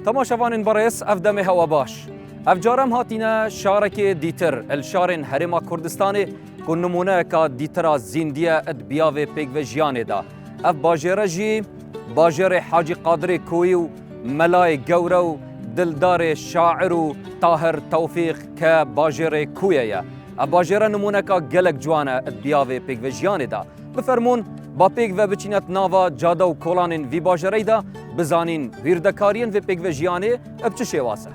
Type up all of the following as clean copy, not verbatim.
تماشاوان بريس افدم هوا باش افجارم هاتینا شارک دیتر الشارن هرما کردستان کو نمونه کا دیترا زیندیا ادبیاو پیگ و جیانه دا اف باجره جی باجر حاجی قادر کوی و ملای گورو دلدار شاعر و طاهر توفیق که باجر کویه اف باجره نمونه کا گلک جوانه ادبیاو پیگ و جیانه دا بفرمون با پیگ و بچینت ناوا جاده و کولانین وی باجره دا بزانین ویردکارین و پیگ و جیانه اب چه شواسه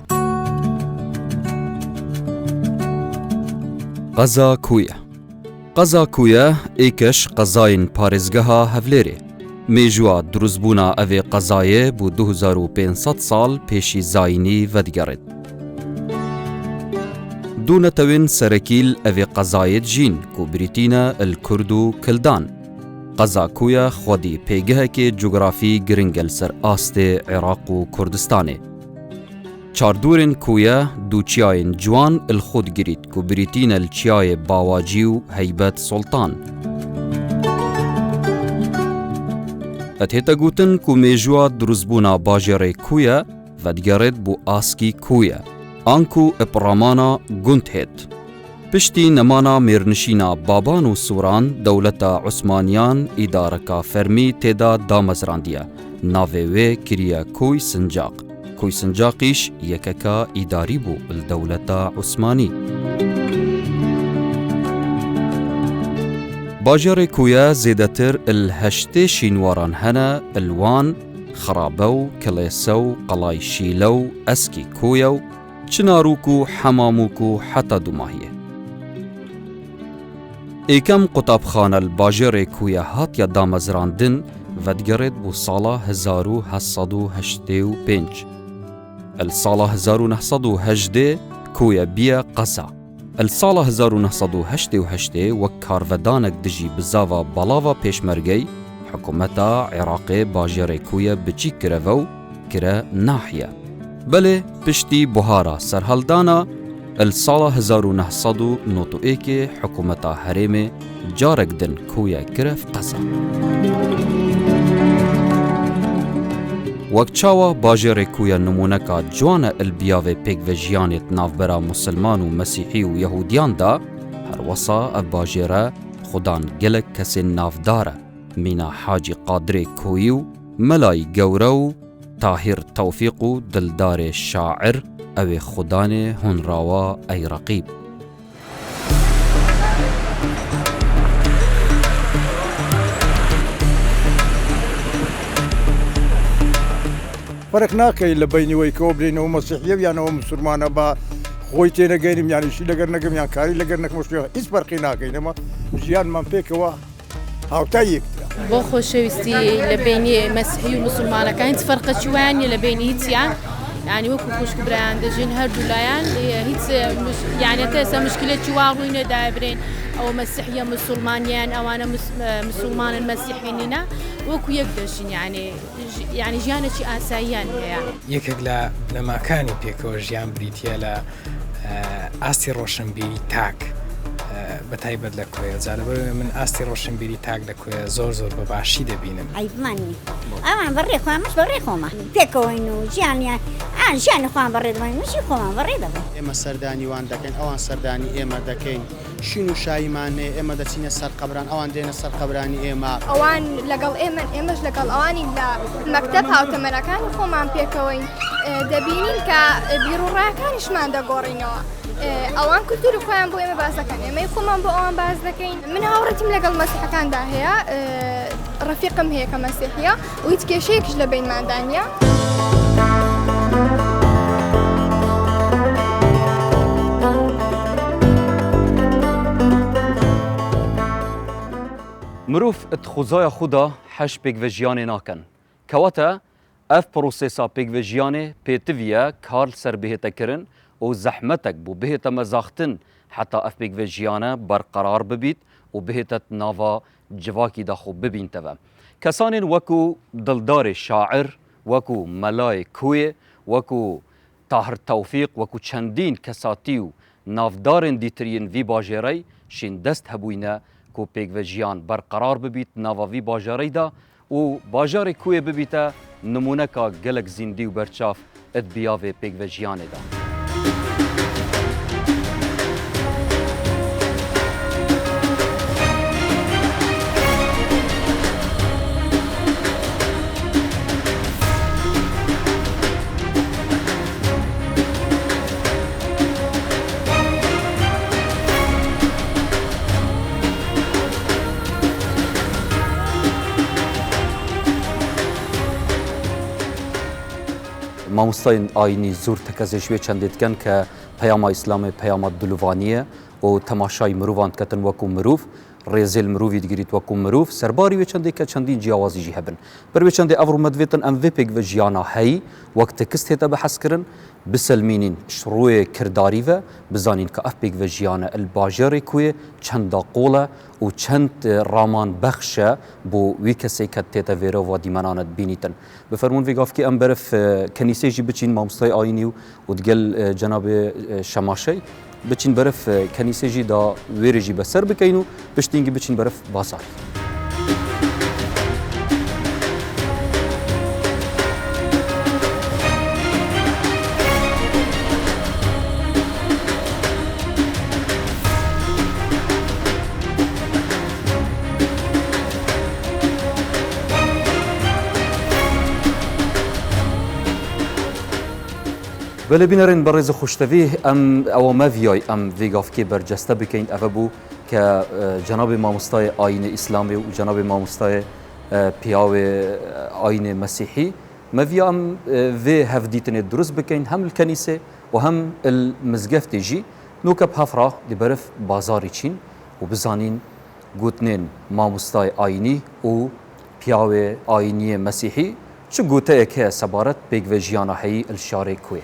قزا کویه قزا کویه ایکش قزاین پارێزگەها هەولێرێ مێژووە دروستبوونا ئەvê قەزایە بۆ 2500 ساڵ پێشی زاینی ڤەدگەڕێت دوو نەتەوێن سەرەکیل ئەvê قەزایەت ژین کو بریتینە الکورد و کلدان قەزا کویە خودی پێگەهێکێ جوگرافی گرنگە لەسەر ئاستێ عێراق و کوردستانێ چاردورên کویە دووچیایên جوان الخود گریت کو بریتینە لچیایê باواجی و هەیبەت سوڵتان ئەتێتە گوتن کو مێژووە دروستبوونا باژێڕê کویە ڤەدگەڕێت بۆ ئاسکی کویە ئانکو ئەپڕامانە گوند هێت پشتی نەمانا مێرنشینا بابان و سووران دەوڵەتە عوسمانیان ئیدارەکە فەرمی تێدا دامەزراندیە ناوێ وێ کریە کوی سنجاق کوی سنجاقیش یەکەکە ئیداری بوو دەوڵەتە عوسمانی باژێڕê کویە زێدەتر هەشتێ شینواران هەنە ئەلوان خراپە و کڵێسە و قەڵای شیلە و ئەسکی کویە و چناروک و حەماموک و حەتا دوماهیە ئێکەم قوتابخانە باژێڕê کویە هاتیە دامەزراندن ڤەدگەڕێت بۆ ساڵە 1985 الساڵە 1980 کویە بیە قەزا الساڵە 1980 وەک کارڤەدانێک دژی بزاوە بەڵاوە پێشمەرگەی حکوومەتە عێراقێ باژێڕê کویە بچی کرەوە و کرە ناحیە بەلێ پشتی بوهارە سەرهەڵدانە الساڵە 1991 حکوومەتە هەرێمێ جارێک دن کویە کرەف قەزا وەک چاوە باژێڕê کویە نمونەکە جوانە ئەلبیاوێ پێکڤەژیانێت ناوبەرە موسلمان و مەسیحی و یەهودیاندا هەروەسا ئەv باژێرە خودان gelek kesên navdar e mîna Hacî Qadirê Koyî û Melayî Gewre û Tahir Tewfîq û Dildarê Şair ew ê xudanê hunrawa ey reqîb فرق ناکەی لە بینیەوەیکەوە بلێنەوە مەسیحیە یانەوە مسلمانە بە خۆی تێنەگەینم یانیشی لەگەر نەگەم یان کاری لەگەر نەکەم شوێ هیچ فەرقی ناکەین ئەمە ژیانمان پێکەوە هاوتای یەکترە بۆ خۆشەویستی لە بینی مەسیحی و مسلمانەکان هیچ فەرقەکی وایان نیە لە بینی هیچیان یعنی وەکو خوشک برایان دەژین هەردوو لایەن هیچ یعنی ئێستا مشکلێکی وا ڕووی نەدابرێن ئەوە مەسیحیە مسلمانیان ئەوانە مسلمانن مەسیحینینە وەکو یەک دەژین یعنی ژیانێکی ئاساییان هەیە یەکێک لە بنەماکانی پێکەوە ژیان بریتە لە ئاستی ڕۆشنبیری تاک بەتایبەت لە کوێ جالبەوەی من ئاستی ڕۆشنبیری تاک لە کوێ زۆر بە باشی دەبینم ئەیمانی ئەوان بەڕێ خۆمەش بەڕێ خۆمە پێکەوەین و ژیانیان ژیانی خۆیان بەڕێ دەبین وشی خۆمان بەڕێ دەبین ئێمە سەردانیوان دەکەین ئەوان سەردانی ئێمە دەکەین شین و شایمانێ ئێمە دەچینە سەر قەبران ئەوان دێنە سەر قەبرانی ئێمە ئەوان لەگەڵ ئێمەش لەگەڵ ئەوانی لە مەکتەب هاوتەمەنەکانی خۆمان پێکەوەین دەبینین کە بیرروڕایەکانیشمان دەگۆڕینەوە ئەوان کولتوری خۆیان بۆ ئێمە باز دەکەن ئێمەی خۆمان بۆ ئەوان باز دەکەین من هاوڕێتیم لەگەڵ مەسیحەکاندا هەیە ڕەفیقم هەیە کە مەسیحیە و هیچ کێشەیەکیش لە بینماندا نییە مرۆڤ اتخوزایە خودا حەش پێکڤەژیانێ nakin kewata ev prosêsa pêkvejiyanê pêtiviye kar ser bihêtekirin û zehmetek bû bihête mezaxtin heta ev pêkvejiyane berqerar bibît û bihête nava civakî de xwe bibînteve kesanên wekû Dildarê Şair wekû Melayê Koyê wekû Tahir Tewfîq wekû çendîn kesatî û navdarên dîtiriyên vî bažêrey şên dest hebûyne ku pêkvejiyan berqerar bibît nava vî bajarê de û bajarê Koyê bibîte nimuneka gelek zîndî û berçav ادبیاوی پیک و جیانه دا. مامۆستای ئاینی زۆر تەکەزێشوێ چەندێتکەن کە پەیاما ئیسلامێ پەیاما دلوڤانیە و تەماشای مرۆڤان دکەتن وەکو مرۆڤ ڕێزێل مرۆڤی دگریت وەکو مرۆڤ سەرباری وێ چەندێک کە چەندین جیاوازیژی هەبن بەر وێ چەندێ ئەڤڕۆ مەدوێتن ئەم vê pêk ve jiyana heyî wek tekist hête bihezkirin biselmînîn şirûyê kirdarî ve bizanîn ka ev pêk ve jiyana el bajarê ku yê çenda qol e û çend raman bex e bo wî kesê ke tête vêrova dîmenan e bînîtin bi fermûn vê gavkê em berif kenîsê jî biçîn mamostayê ayînî û digel cenabê şemaşey biçîn berif kenîsê jî da wêrê jî beser bikeyn û piştîngî biçîn berif bazarî. بله بینرین برای خوشتوی او ماویای ویگافکی برجسته بکین اوه بو که جناب مامۆستای آیین اسلامی و جناب مامۆستای پیاو آیین مسیحی ماویا وی هفدیتن درست بکین هم الکنیسه و هم المزگفت جی نوکب هفرا دی برف بازاری چین و بزانین گوتنین مامۆستای آیینی و پیاو آیینی مسیحی چه گوته که سبارت پیک و جیانا هی الشاره کوی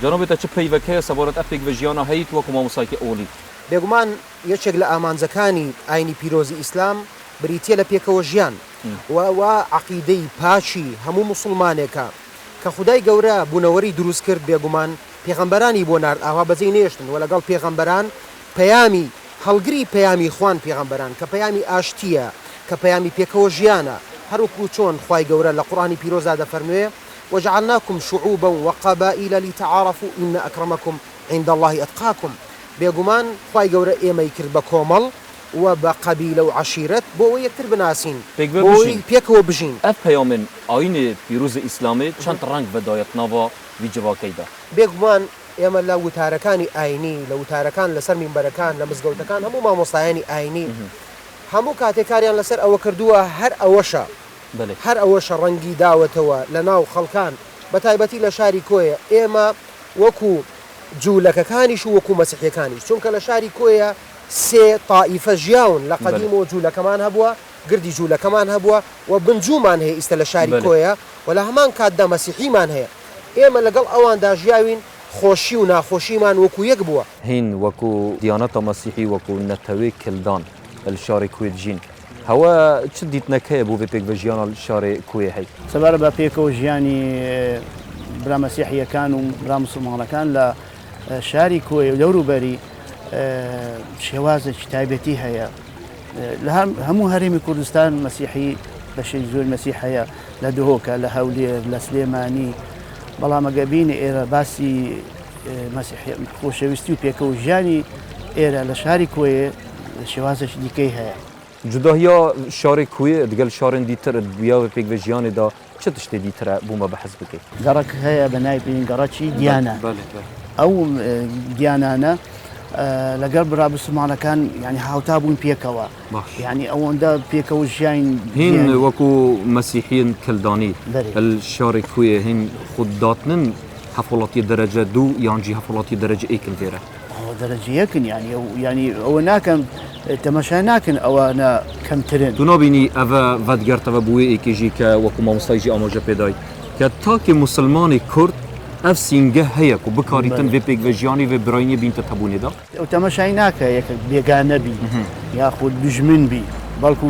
جناب تا چه پیوکه سبارت اف پیک و جیانا هیت وەکو مامۆستای ئۆلی بێگومان یەکێک لە ئامانجەکانی ئاینی پیرۆزی ئیسلام بریتیە لە پێکەوە ژیان و عەقیدەی پاچی هەموو موسڵمانێکە کە خودای گەورە بوونەوەری دروست کرد بێگومان پێغەمبەرانی بۆ نارد ئاوا بەجێی نێشتن و لەگەڵ پێغەمبەران پەیامی هەڵگری پەیامی خوان پێغەمبەران کە پەیامی ئاشتیە کە پەیامی پێکەوە ژیانە هەروەکو چۆن خوای گەورە لە قورئانی پیرۆزا دەفەرموێ وجعلناكم شعوبا وقبائل لتعارفوا إن أكرمكم عند الله أتقاكم بێگومان خوای گەورە ئێمەی کرد بە کۆمەڵ و بە قەبیلە و عەشیرەت بۆ یەکتر بناسین بۆی پێکەوە بژین ئەف پەیامên ئاینê پیرۆزی ئیسلامê چەند ڕەنگ بەدایەت ناوە وی جڤاکەیدا بێگومان ئێمە لە وتارەکانی ئاینی لە وتارەکان لەسەر مینبەرەکان لە مزگەوتەکان هەموو مامۆستایانی ئاینی هەموو کاتێکاریان لەسەر ئەوە کردووە هەر ئەوەشە هەر ئەوەشە ڕەنگی داوەتەوە لە ناو خەڵکان بە تایبەتی لە شاری کۆیە ئێمە وەکو جوولەکەکانیش و وەکو مەسیحیەکانیش چونکە لە شاری کۆیە سێ تائیفە ژیاون لە قەدیمەوە جوولەکەمان هەبووە گردی جوولەکەمان هەبووە و بنجومان هەیە ئیستا لە شاری کۆیە و لە هەمان کاتدا مەسیحیمان هەیە ئێمە لەگەڵ ئەواندا ژیاوین خۆشی و ناخۆشیمان وەکو یەک بووە هین وەکو دیانەتە مەسیحی وەکو نەتەوەی کلدان الشاری کوێ ژین هەوە چ دیتنەکەیە بۆ بێ پێک بە ژیانە شارێ کوێ هەی سەبارە بە پێکەوە ژیانی برا مەسیحیەکان و برا موسڵمانەکان لە شاری کۆی و لەوروبەری شێوازێکی تایبەتی هەیە لە هەموو هەرێمی کوردستان مەسیحی بەشەی زۆر مەسیح هەیە لە دهۆکە لە هەولێر لە سلێمانی بەڵام ئەگەبینە ئێرە باسی خۆشەویستی و پێکەوە ژیانی ئێرە لە شاری کۆیە شێوازێکی دیکەی هەیە جوداهیا شارێ کوێ دگەل شارên دیتر بیا پێک بە ژیانێدا چ تشتێ دیترە بوومە بەحەز بکەیت گەڕک هەیە بە نایبین گەڕەکی دیانە ئەو دیانانە لەگەڵ برا بسمانەکان ینی هاوتا بوون پێکەوە ینی ئەوەندە پێکەوە ژیان هین وەکو مەسیحیین کلدانی شارێ کوێ هین خودداتنن هەفوڵاتی دەرەجە دوو یانجی هەفوڵاتی دەرەجە ئێکن فێرە دەرەجە یەکن ینی ئەوە ناکەم تەماشا ناکەن ئەوانە کەمترن تو نابینی ئەvە ڤەدگەرتەوە بووێ ئێکێژی کە وەکو مامۆستایژی ئاماژە پێدای کە تاکێ موسڵمانی کورد اف سینگه هيا کو بکاریتن و پیک و جیانی و براینی بین تبونی دا وتماشای ناکە یەک بێگانە بی یاخود دژمن بی بەڵکو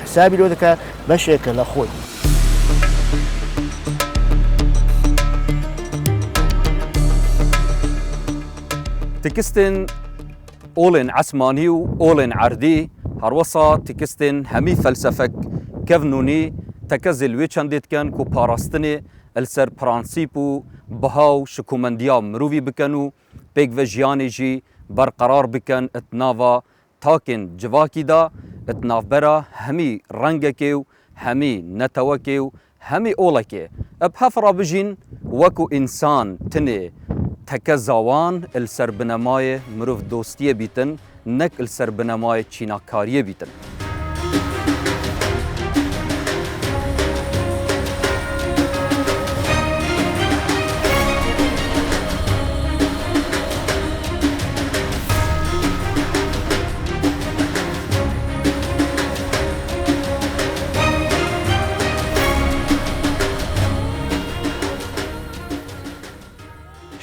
حسابی لۆ دەکات بەشێکە لە خۆی. تكستن أولن عسماني وأولن عردي هروسا تكستن همي فلسفك كفنوني تكزل ويشانديت كان كو باراستني السر برانسيبو بهاو شكومنديا مروفي بكنو بيك فجياني جي برقرار بكن اتنافا تاكن جواكي دا اتناف برا همي رنگكيو همي نتوكيو همي أولكي بحفرا بجين وكو إنسان تني تکزاوان السربنمای مروف دوستیه بیتن نک السربنمای چیناکاریه بیتن.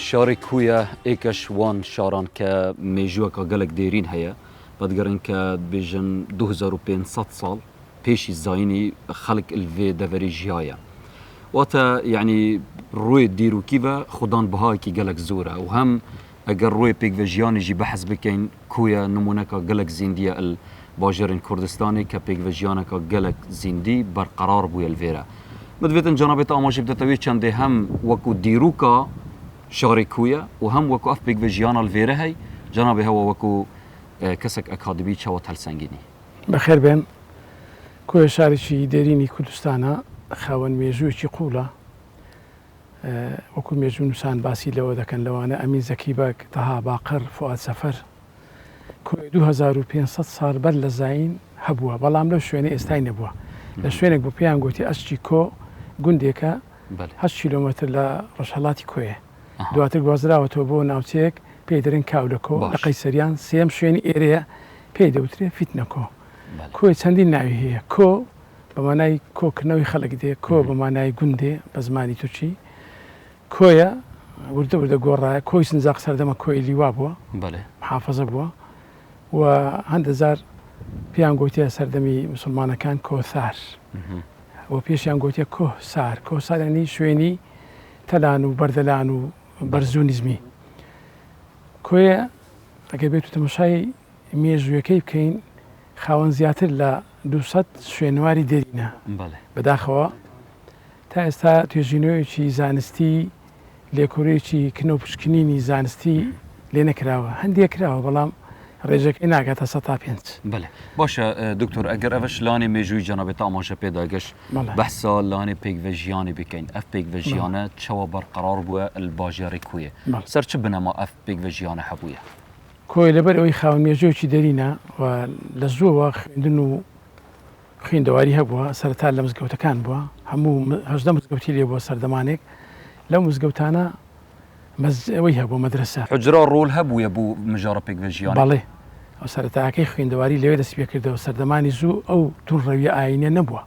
شاري كويا ايكش وان شاران كا ميجوا كا قلق ديرين هيا بدقرن كا بيجن 2500 صال بيشي زايني خلق الفي دافري جيايا واتا يعني روي ديرو كيفا خدان بهاي كي قلق زورا وهم اگر روي بيك فيجياني جي بحث بكين كويا نمونا كا قلق زينديا الباجرين كردستاني كا بيك فيجيانا كا قلق زيندي برقرار بويا الفيرا مدفيتن جنابتا اماشي بدتوي چنده هم وكو ديروكا شاري كويا وهم وكو اف بيك فيجيانا الفيرا هي جنابي هو وكو كسك اكاديمي شوات هالسنجيني بخير بين كويا شاري شي ديريني كردستانا خاون ميجو شي قولا وكو ميجو نسان باسي لو دكن لو انا امين زكي باك طه باقر فؤاد سفر كويا 2500 صار بل لزاين هبوا بلام لو شويني استاين بوا لشوينك بو بيان قوتي اشجي كو غونديكا 8 كيلومتر لرشالاتي كويا دواتر گوازراوەتەوە بۆ ناوچەیەک پێی دەرێن کاولەکۆ لە قەیسەریان سێم شوێنی ئێرەیە پێی دەوترێت فیتنەکۆ کۆی چەندین ناوی هەیە کۆ بە مانای کۆکردنەوەی خەڵک دێ کۆ بە مانای گوندێ بە زمانی تووچی کۆیە وردە وردە گۆڕایە کۆی سنجاق سەردەمە کۆی لیوا بووە محافەزە بووە و هەندە جار پێیان گوتیە سەردەمی موسڵمانەکان کۆسار و پێشیان گوتیە کۆسار کۆسارانی شوێنی تەلان و بەردەلان و بەرزوو نزمی کۆیە ئەگەر بێت و تەماشای مێژوویەکەی بکەین خاوەن زیاتر لە 200 شوێنواری دێرینە بەداخەوە تا ئێستا توێژینەوەیەکی زانستی لێکۆرەیەکی کنە پشکنینی زانستی لێ نەکراوە هەندێک کراوە بەڵام ڕێژەکەی ناگاتە 105 بله باشە دکتۆر ئەگەر ئەڤش لانی مێژووی جەنابێت ئاماژە پێداگەشت بەحسا لانی پێک ڤژیانی بکەین ئەف پێک ڤژیانە چەوە بەرقەرار بووە الباژێڕی کوێ سەر چ بنەما ئەف پێک ڤژیانە هەبوویە کۆی لەبەر ئەوەی خاوەن مێژوویەکی دەرینە و لە زووەوە خوێندن و خوێندەواری هەبووە سەرەتا لە مزگەوتەکان بووە هەموو 18 مزگەوتی لێ بووە سەردەمانێک لەو مزگەوتانە ئەوەی هەبوو مەدرسە حجرا ڕۆل هەبووە بوو مژارە پێک ڤژیانە بەڵێ ئەو سەرەتاکەی خوێندەواری لەوێ دەست پێ کردەوە سەردەمانی زوو ئەو توونڕەوی ئاینە نەبووە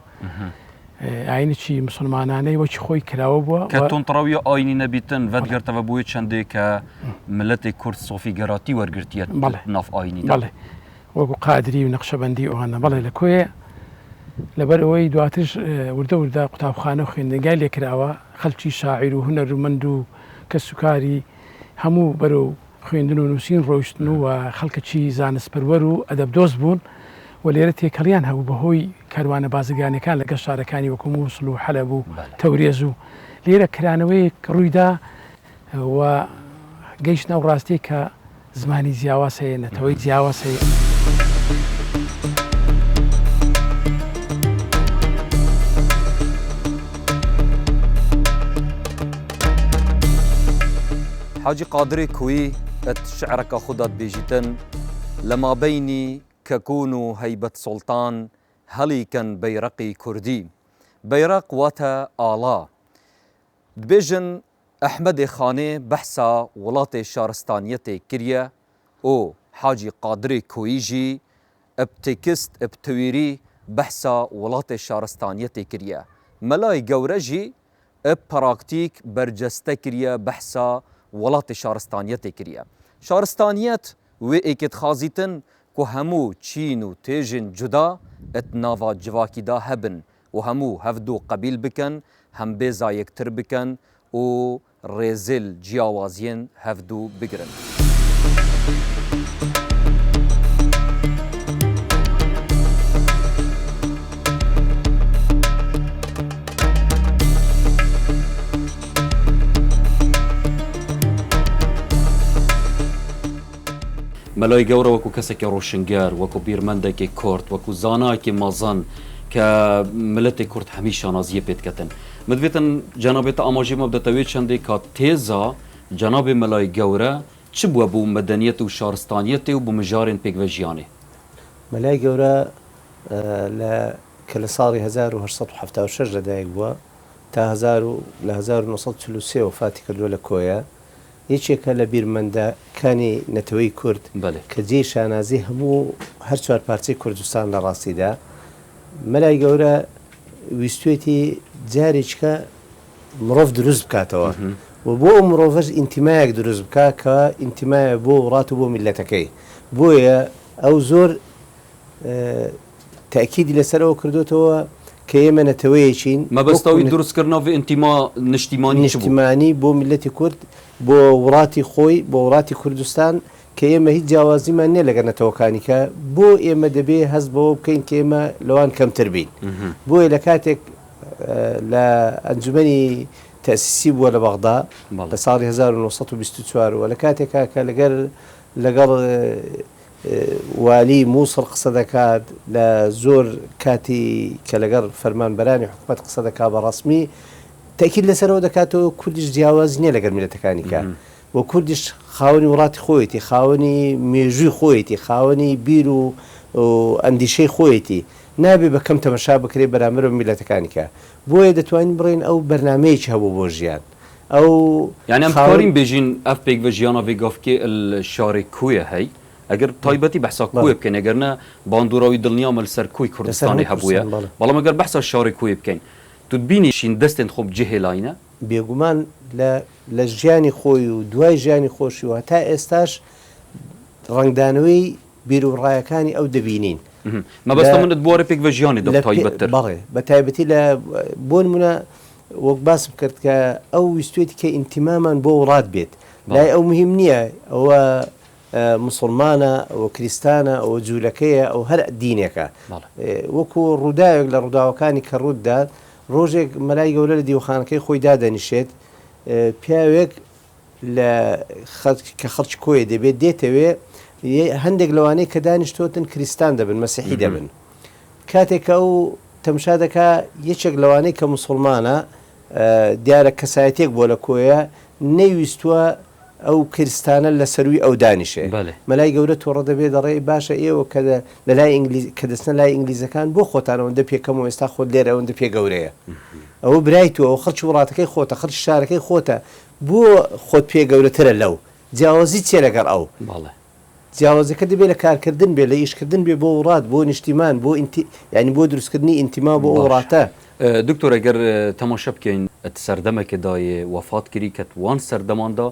ئاینێکی مسلمانانەی وەکی خۆی کراوە بووە کە تۆنتڕەوی ئاینی نەبیتن ڤەدگەرتەوە بۆی چەندێک کە ملەتی کورد سۆفی گەراتی وەرگرتیە ناف ئاینی بەڵێ وەکو قادری و نەقشەبەندی ئەوانە بەڵێ لە کۆیە لەبەر ئەوەی دواترش وردە وردە قوتابخانە و خوێندنگای لێکراوە خەڵکی شاعیر و هونەرومەند و کە سوکاری هەموو بەرەو خوێندن و نووسین ڕۆیشتن و خەڵکەکی زانستپەروەر و ئەدەبدۆست بوون و لێرە تێکەڵیان هەبوو بەهۆی کاروانە بازرگانەکان لەگەڵ شارەکانی وەکو مووسڵ و حەلەب و تەورێز و لێرە کرانەوەی ڕوویدا و گەیشتنە و ڕاستی کە زمانی جیاواز هەیە نەتەوەی جیاواز هەیە حاجی قادری کوی ات شعرك خدات بيجيتن لما بيني ككون هيبة سلطان هلي كان بيرقي كردي بيرق واتا آلا دبيجن أحمد خاني بحثا ولات شارستانية كريا او حاجي قادری کویجی ابتكست ابتويري بحثا ولات شارستانية كريا ملاي قورجي براكتيك برجسته كريا بحثا ولات شارستانيت كريا شارستانيت و اكت خازيتن كو همو تشينو تيجن جدا اتنافا جواكي دا هبن وهمو هفدو قبيل بكن هم بيزا يكتر بكن و ريزل جياوازين هفدو بگرن ملای گەورە وەکو کەسێکی ڕۆشنگار وەکو بیرمەندێکی کورد وەکو زانایکی مەزن کە ملەتی کورد هەمی شانازیە پێتکەتن مدوێتن جەنابێتە ئاماژی مە بدەتەوێت چەندێک کات تێزا جەنابێ ملای گەورە چ بووە بوو مەدەنیەت و شارستانیەتی و بوو مژارێن پێکڤە ژیانێ مەلای گەورە کە لە ساڵی 1976 لەدایک بووە تا 1943 وفاتی کردووە لە کۆیە یەکێکە لە بیرمەندەکانی نەتەوەی کورد کە جێی شانازی هەموو هەر چوار پارچەی کوردستان لە ڕاستیدا مەلای گەورە ویستوێتی جارێککە مرۆڤ دروست بکاتەوە و بۆ ئەو مرۆڤەش ئینتیمایەک دروست بکە کە ئینتیمایە بۆ وڵات و بۆ میلەتەکەی بۆیە ئەو زۆر تاکیدی لەسەرەوە کردوتەوە کە ئێمە نەتەوەیەکین مەبەستەوەی دروستکردنەوە ئینتیما نیشتیمانی بۆ میلەتی کورد بۆ وڵاتی خۆی بۆ وڵاتی کوردستان کە ئێمە هیچ جیاوازیمان نییە لەگەر نەتەوەکانی کە بۆ ئێمە دەبێ هەست بەوە بکەین کە ئێمە لەوان کەمتر بین بۆیە لە کاتێک لە ئەنجومەنی تەسیسی بووە لە بەغدا لە ساڵی 1924 و لە کاتێکا کە لەگەڵ والی مووسڵ قسە دەکات لە زۆر کاتی کە لەگەڵ فەرمانبەرانی حکوومەت قسە دەکات بە ڕسمی تاکید لەسەرەوە دەکاتەوە کوردیش جیاواز نییە لەگەر میلەتەکانی کە بۆ کوردیش خاوەنی وڵاتی خۆیەتی خاوەنی مێژووی خۆیەتی خاوەنی بیر و ئەندیشەی خۆیەتی نابێ بە کەم تەمەشا بکرێ بەرامبەر میلەتەکانی کە بۆیە دەتوانین بڕێن ئەو بەرنامەیەکی هەبوو بۆ ژیان ئەو یعنی ئەم کارین بێژین ئەف پێکڤە ژیانە vêgavkê شارێ کوێە هەی ئەگەر تایبەتی بەحسا کوێ بکەین ئەگەرنە باندوراوی دڵنیامە لەسەر کوی کوردستانی هەبووە بەڵام ئەگەر بەحسا شارێ کوێ بکەین تو بینیشین دەستێن خۆ جێهێلاینە بێگومان لە ژیانی خۆی و دوای ژیانی خۆشی و هەتا ئێستاش ڕنگدانەوەی بیرروڕایەکانی ئەو دەبینین مەبەستە منت بوارە پێکڤە ژیانی تایبەتتر بەڵێ بە تایبەتی لە بۆ نمونە وەک باسم کرد کە ئەو ویستێتی کە ئینتیمامان بۆ وڵات بێت لای ئەو مهم نییە ئەوە مسلمانە ئەوە کریستانە ئەوە جوولەکەیە ئەو هەر دینێکە وەکو ڕووداوێک لە ڕووداوەکانی کە ڕوودات ڕۆژێک مەلای گەورە لە دیوەخانەکەی خۆی دادەنیشێت پیاوێک کە خەڵکی کۆیە دەبێت دێتەوێ هەندێک لەوانەیە کە دانیشتۆتن کریستان دەبن مەسیحی دەبن کاتێک ئەو تەمشا دەکا یەکێک لەوانەیە کە مسلمانە دیارە کەسایەتێک بۆ لە کۆیە نەیویستووە ئەو کریستانە لە سەروی ئەو دانیشێ مەلای گەورە تۆڕە دەبێت دەڕێ باشە ئێوە کە دەستنە لای ئینگلیزەکان بۆ خۆتانەوەندە پێکەمەوە ئێستا خۆت لێرە ئەوەندە پێ گەورەیە ئەوە برایتوە ئەو خەڵکی وڵاتەکەی خۆتە خەڵکی شارەکەی خۆتە بۆ خۆت پێ گەورەترە لەو جیاوازی چێ لەگەڵ ئەو جیاوازەکە دەبێت لە کارکردن بێ لە ئیشکردن بێ بۆ وڵات بۆ نیشتیمان بۆ ینی بۆ دروستکردنی ئینتیما بۆ وڵاتە دکتۆر ئەگەر تەماشا بکەین سەردەمێکی دایێ وەفات کردی کە وان سەردەماندا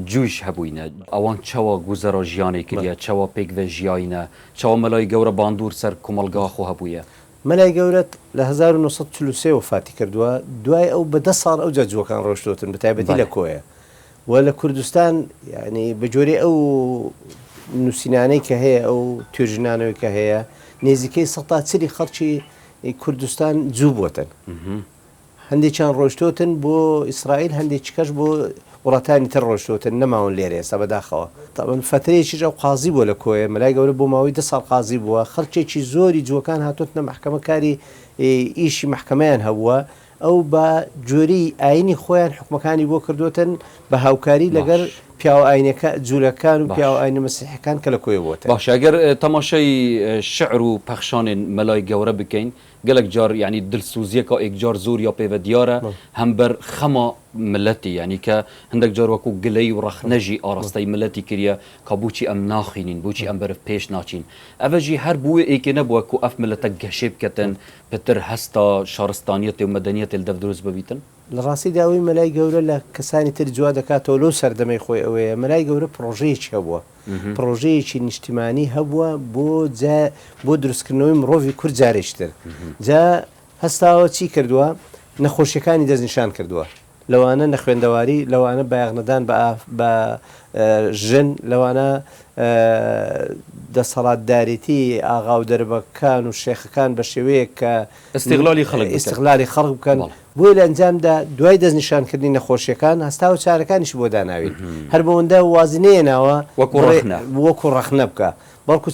جوش هەبووینە ئەوان چاوە گوزەرە ژیانی کردە چاوە پێکڤە ژیاینە چاوە مەلای گەورە باندور سەر کۆمەلگا خۆ هەبوویە مەلای گەورەت لە 1943 وفاتی کردووە دوای ئەو بە 10 ساڵ ئەو جەجوەکان ڕۆشتوتن بە تایبەتی لە کۆیە و لە کوردستان ینی بەجۆرێ ئەو نووسینانەی کە هەیە ئەو توێژینانەوەی کە هەیە نێزیکەی سەتا چری خەڵکی کوردستان جوو بووتن هەندێکیان ڕۆشتوتن بۆ ئیسرائیل هەندێکیکەش بۆ وڵاتانی تر ڕۆشتوتن نەماون لێرە ئێستا بەداخەوە تاڵن فترەیەکیش ئەو قازی بووە لە کۆیە مەلای گەورە بۆ ماوەی 10 ساڵ قازی بووە خەڵکێکی زۆری جووەکان هاتوتنە محکەمە کاری ئیشی محکەمەیان هەبووە ئەو بە جۆری ئاینی خۆیان حکومەکانی بۆ کردوتن بە هاوکاری لەگەر پیاوە ئاینەکە جوولەکان و پیاوە ئاینە مەسیحەکان کە لە کۆیە بووە باش ئەگەر تەماشای شعر و پەخشانên مەلای گەورە بکەین gelek car yani dilsûziyeka ekcar zor ya pêve diyar e hem ber xema milletî yanî ke hindek car wekû gileyî û rexne jî arasteyî milletî kiriye ka bûçî em naxînîn bûçî em beriv pêş naçîn ev jî her bûyê êkê nebûye ku ev milletek geşê biketin pitir hesta şaristaniyetê û medeniyetê li dev durust bibîtin لە ڕاستی داوای مەلای گەورە لە کەسانی تر جوا دەکاتەوە لەو سەردەمەی خۆی ئەوەیە مەلای گەورە پرۆژەیەکی هەبووە پرۆژەیەکی نیشتیمانی هەبووە بۆ دروستکردنەوەی مرۆڤی کورد جارێکتر جا هەستاوە چی کردووە نەخۆشیەکانی دەستنیشان کردووە لەوانە نە خوێندەواری لەوانە بایەغنەدان بە ژن لەوانە دەسەڵاتدارێتی ئاغا و دەربەکان و شێخەکان بە شێوەیە کە ئیستیغلالی خەڵک بکەن بۆی لە ئەنجامدا دوای دەستنیشانکردنی نەخۆشیەکان هەستا و چارەکانیش بۆ داناوین هەر بەوەندە وازنەیە ناوە وەکو ڕەخنە بکە بەڵکو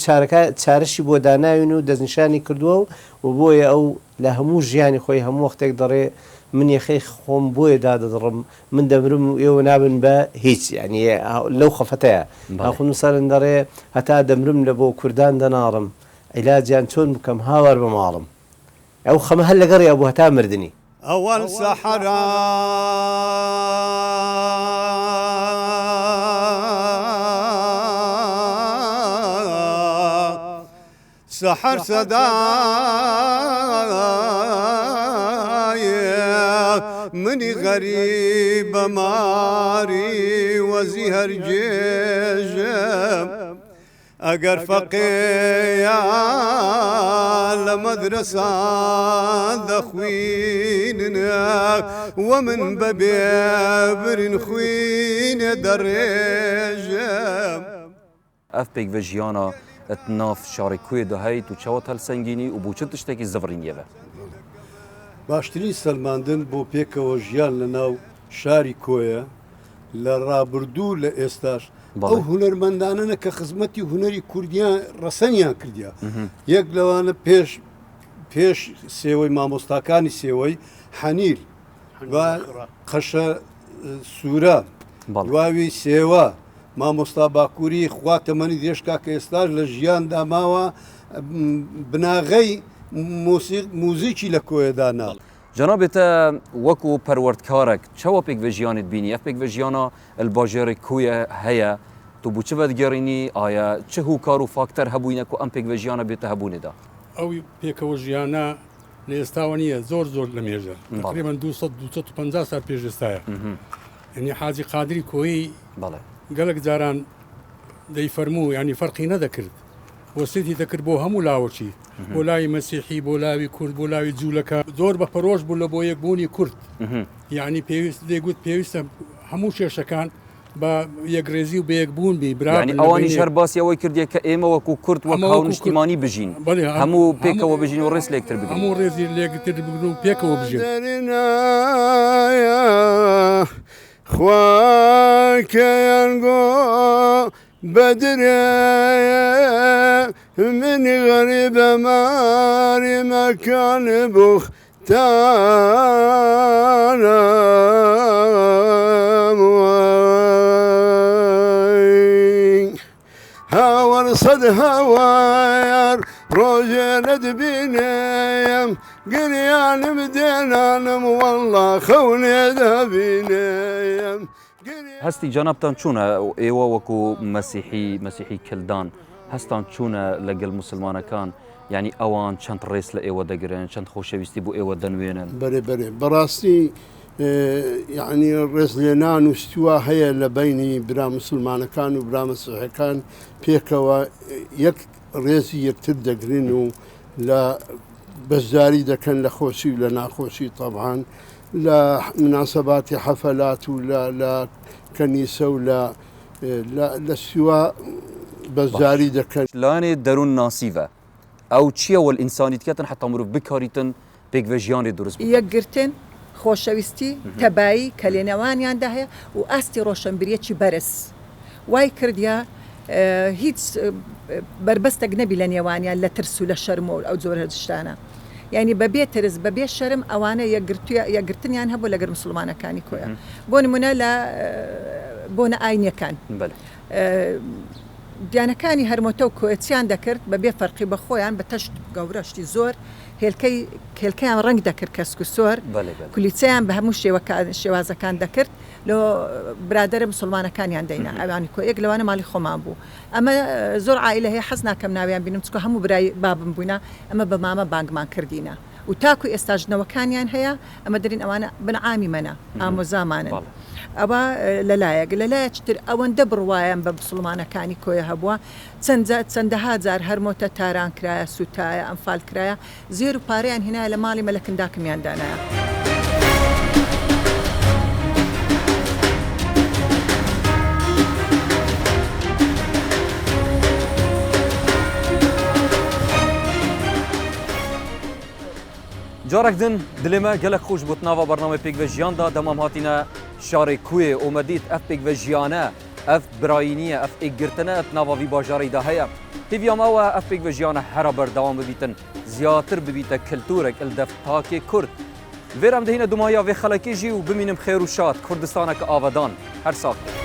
چارەشی بۆ داناوین و دەستنیشانی کردووە و بۆیە ئەو لە هەموو ژیانی خۆی هەموو وەختێک دەڕێ من یەخەی خۆم بۆیە دادەدڕم من دەبرم و ئێوە نابن بە هیچ ینی لەو خەفەتەیە ئاخون سەرن دەڕێ هەتا دەمرم لە بۆ کوردان دەناڕم عیلاجیان چۆن بکەم هاوار بە ماڵم ئەو خەمە هەر لەگەڕیا بوو هەتا مردنی ئەوەل سەحرا سەحەر منی غەریب ماری وەزی هەرگێژم ئەگەر فەقێیا لە مەدرسە دەخوێننە وە من بەبێ برین خوێنێ دەڕێژم ئەف پێکڤە ژیانە ئەتناف شارێک کوێ دەهەیت و چاوەت هەلسەنگینی و بۆ چ تشتێکی زەڤڕینیەوە باشترین سەلماندن بۆ پێکەوە ژیان لە ناو شاری کۆیە لە ڕابردوو لە ئێستاش ئەو هونەرمەندانە کە خزمەتی هوەری کوردیان ڕەسەنیان کردیا یەک لەوانە پێش سێوەی مامۆستاکانی سێوەی حەنیر و قەشە سوورە دواوی سێوە مامۆستا باکووری خوا تەمەنی دێشکا کە ئێستاش لە ژیان داماوە بناغەی موزیکی لە کۆیەدانا جەنابێتە وەکو پەروەردکارێک چاوە پێکڤە ژیانت بینی ئەف پێکڤە ژیانە ئەلباژێڕی کوێ هەیە تو بۆ چ بەدگەڕینی ئایا چه هوکار و فاکتەر هەبووینە و ئەم پێکڤە ژیانە بێتە هەبوونێدا ئەو پێکەوە ژیانە لە ئێستاوە نییە زۆر لە مێژە تقریباً 250 سال پێش ئێستایە یعنی حاجی قادری کۆیی گەلک جاران دەیفەرموو ینی فەرقی نەدەکرد وەسیەتی دەکرد بۆ هەموو لاوەچی بۆ لای مەسیحی بۆ لاوی کورد بۆ لاوی جوولەکە زۆر بە پەرۆژ بوو لە بۆ یەکبوونی کورد یعنی پێویست دەیگوت پێویستە هەموو کێشەکان بە یەکڕێزی و بە یەکبوون بی برانی ئەوانی شەر باسی ئەوەی کردێک کە ئێمە وەکو کورد وەک هاو نیشتیمانی بژین هەموو پێکەوە بژین و ڕێز لێکتر بگرین هەموو ڕێزی لێکتر بگرن و پێکەوە بژین خواکەیانگۆ بدري من غريب ماري مكان بختانا هاور صد هاوار روجنا دبينيم قريان بدينانم والله خوني دبينيم هەستی جانابتان چوونە ئێوە وەکو مەسیحی کلدان هەستان چوونە لەگەڵ موسڵمانەکان ینی ئەوان چەند ڕێز لە ئێوە دەگرن چەند خۆشەویستی بۆ ئێوە دەنوێنن بەێ بەڕاستی یعنی ڕێزلێنان و ستووە هەیە لە بینی برا موسڵمانەکان و برا مەسیحەکان پێکەوە یەک ڕێزی یەکتر دەگرن و لە بەشداری دەکەن لە خۆشی و لە ناخۆشی طبعاً لە مناسباتی حەفەلات و لە کەنیسە و لە سووە بەشداری دەکەن لانێ دەروون ناسیڤە ئەو چییە وەل ئینسانیتکەتن حتا مرۆڤ بکاریتن پێکڤە ژیانی دروست یەکگرتن خۆشەویستی تەبایی کە لێنەوانیاندا هەیە و ئاستی ڕۆشنبیریەکی بەرز وای کردیا هیچ بربەستێک نەبی لە نێوانیان لە ترس و لە شەرم و ئەو جۆرە شتانە یعنی بەبێ ترس بەبێ شەرم ئەوانە یەکگرتنیان هەبوو لەگەر موسڵمانەکانی کۆیە بۆ نمونە لە بۆنە ئاینیەکان دیانەکانی هەرمۆتە و کۆیەتیان دەکرد بەبێ فەرقی بە خۆیان بە تەشت گەورەشتی زۆر هێلکەیان ڕنگ دەکرد کەسک و سۆر کولیچەیان بە هەموو شێوازەکان دەکرد لە برادرە مسلمانەکانیان دەینا ئەوانی کۆیەک لەوانە ماڵی خۆمان بوو ئەمە زۆر عائلە هەیە حەز ناکەم ناویان بینم چکە هەموو برای بابم بووینە ئەمە بە مامە بانگمان کردینە و تاکو ئێستاژنەوەکانیان هەیە ئەمە دەرین ئەوانە بنعامی منە ئامۆزامانن ئەوە لەلایەک لەلایەکتر ئەوەندە بڕواایان بە مسلمانەکانی کۆیە هەبووە چەندەها جار هەرمۆتە تاران کرایە سوتایە ئەمفال کرایە زێر و پارەیان هێنایە لە ماڵی مەلەکنداکەمیاندانایە. جارك دن دلما جلك خوش بوتناوا برنامج بيك فيجيان دا دمام هاتينا شاري كوي ومديت اف بيك فيجيانا اف براينيه اف اجرتنا تناوا في باجاري دا هيا تيفيا ماوا اف بيك فيجيانا حربر دوام ببيتن زياتر ببيت كلتورك الدف تاكي كرد فيرم دهينا دمايا في خلكيجي وبمينم خير وشات كردستانك آبادان هر ساكت